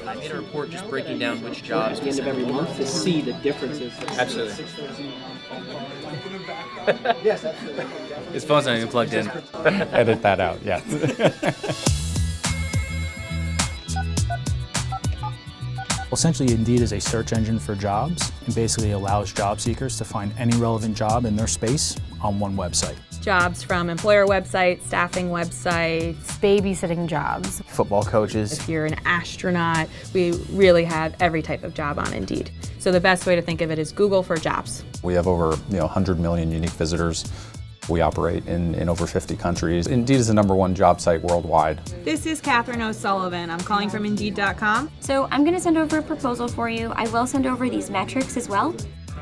I made a report just breaking down which jobs at the end of every month to see the differences. Absolutely. His phone's not even plugged in. Edit that out, yeah. Essentially, Indeed is a search engine for jobs and basically allows job seekers to find any relevant job in their space on one website. Jobs from employer websites, staffing websites, babysitting jobs, football coaches. If you're an astronaut, we really have every type of job on Indeed. So the best way to think of it is Google for jobs. We have over 100 million unique visitors. We operate in over 50 countries. Indeed is the #1 job site worldwide. This is Catherine O'Sullivan. I'm calling from Indeed.com. So I'm going to send over a proposal for you. I will send over these metrics as well.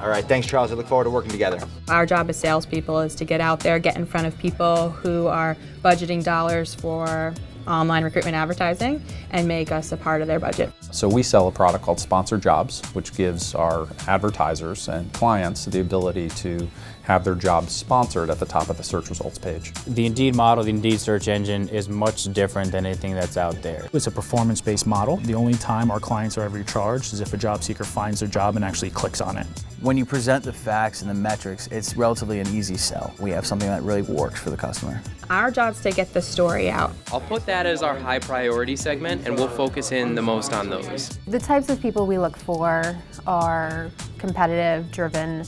All right, thanks, Charles. I look forward to working together. Our job as salespeople is to get out there, get in front of people who are budgeting dollars for online recruitment advertising and make us a part of their budget. So we sell a product called Sponsored Jobs, which gives our advertisers and clients the ability to have their jobs sponsored at the top of the search results page. The Indeed model, the Indeed search engine, is much different than anything that's out there. It's a performance-based model. The only time our clients are ever charged is if a job seeker finds their job and actually clicks on it. When you present the facts and the metrics, it's relatively an easy sell. We have something that really works for the customer. Our job's to get the story out. I'll put that as our high priority segment, and we'll focus in the most on those. The types of people we look for are competitive, driven,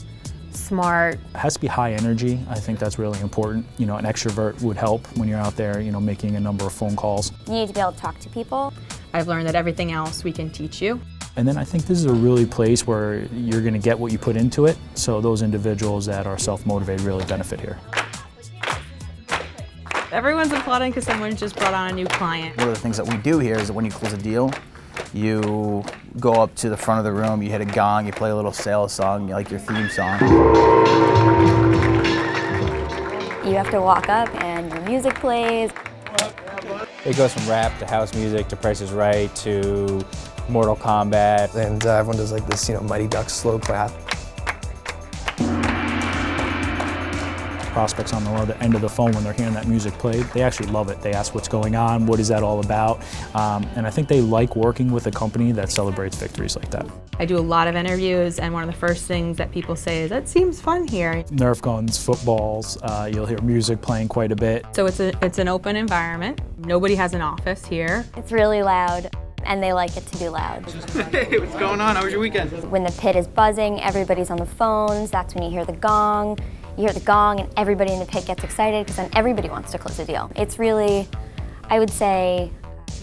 smart. It has to be high energy. I think that's really important. An extrovert would help when you're out there, making a number of phone calls. You need to be able to talk to people. I've learned that everything else we can teach you. And then I think this is a really place where you're going to get what you put into it. So those individuals that are self-motivated really benefit here. Everyone's applauding because someone just brought on a new client. One of the things that we do here is that when you close a deal, you go up to the front of the room, you hit a gong, you play a little sales song, like your theme song. You have to walk up and your music plays. It goes from rap to house music to Price is Right to Mortal Kombat. And everyone does like this, Mighty Ducks slow clap. Prospects on the other end of the phone, when they're hearing that music played, they actually love it. They ask what's going on, what is that all about? And I think they like working with a company that celebrates victories like that. I do a lot of interviews, and one of the first things that people say is, "That seems fun here." Nerf guns, footballs, you'll hear music playing quite a bit. So it's an open environment. Nobody has an office here. It's really loud, and they like it to be loud. Hey, what's going on? How was your weekend? When the pit is buzzing, everybody's on the phones. That's when you hear the gong. You hear the gong, and everybody in the pit gets excited because then everybody wants to close a deal. It's really, I would say,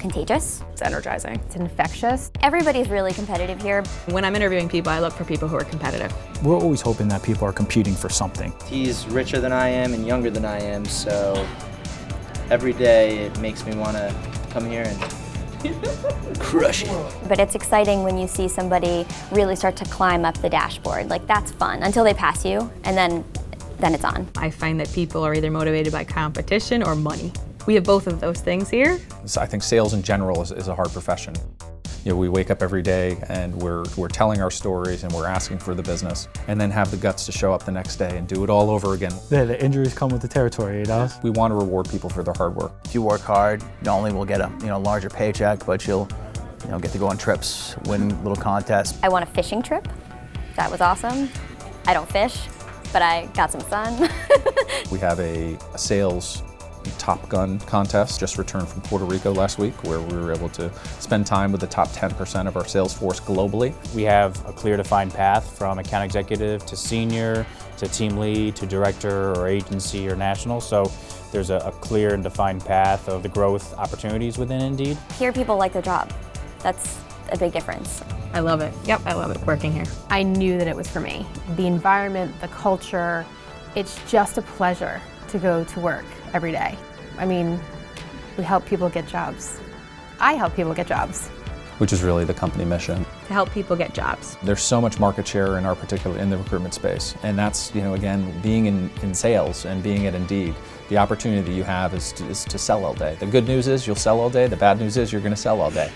contagious. It's energizing. It's infectious. Everybody's really competitive here. When I'm interviewing people, I look for people who are competitive. We're always hoping that people are competing for something. He's richer than I am and younger than I am, so every day it makes me want to come here and crush it. But it's exciting when you see somebody really start to climb up the dashboard. Like, that's fun until they pass you, and then it's on. I find that people are either motivated by competition or money. We have both of those things here. So I think sales in general is a hard profession. We wake up every day and we're telling our stories and we're asking for the business, and then have the guts to show up the next day and do it all over again. Yeah, the injuries come with the territory, We want to reward people for their hard work. If you work hard, not only will get a larger paycheck, but you'll get to go on trips, win little contests. I won a fishing trip. That was awesome. I don't fish, but I got some sun. We have a sales Top Gun contest, just returned from Puerto Rico last week, where we were able to spend time with the top 10% of our sales force globally. We have a clear defined path from account executive to senior to team lead to director or agency or national. So there's a clear and defined path of the growth opportunities within Indeed. Here people like their job. That's a big difference. I love it. Yep, I love it working here. I knew that it was for me. The environment, the culture, it's just a pleasure to go to work every day. I mean, we help people get jobs. I help people get jobs. Which is really the company mission. To help people get jobs. There's so much market share in the recruitment space. And that's, again, being in sales and being at Indeed, the opportunity that you have is to sell all day. The good news is you'll sell all day. The bad news is you're going to sell all day.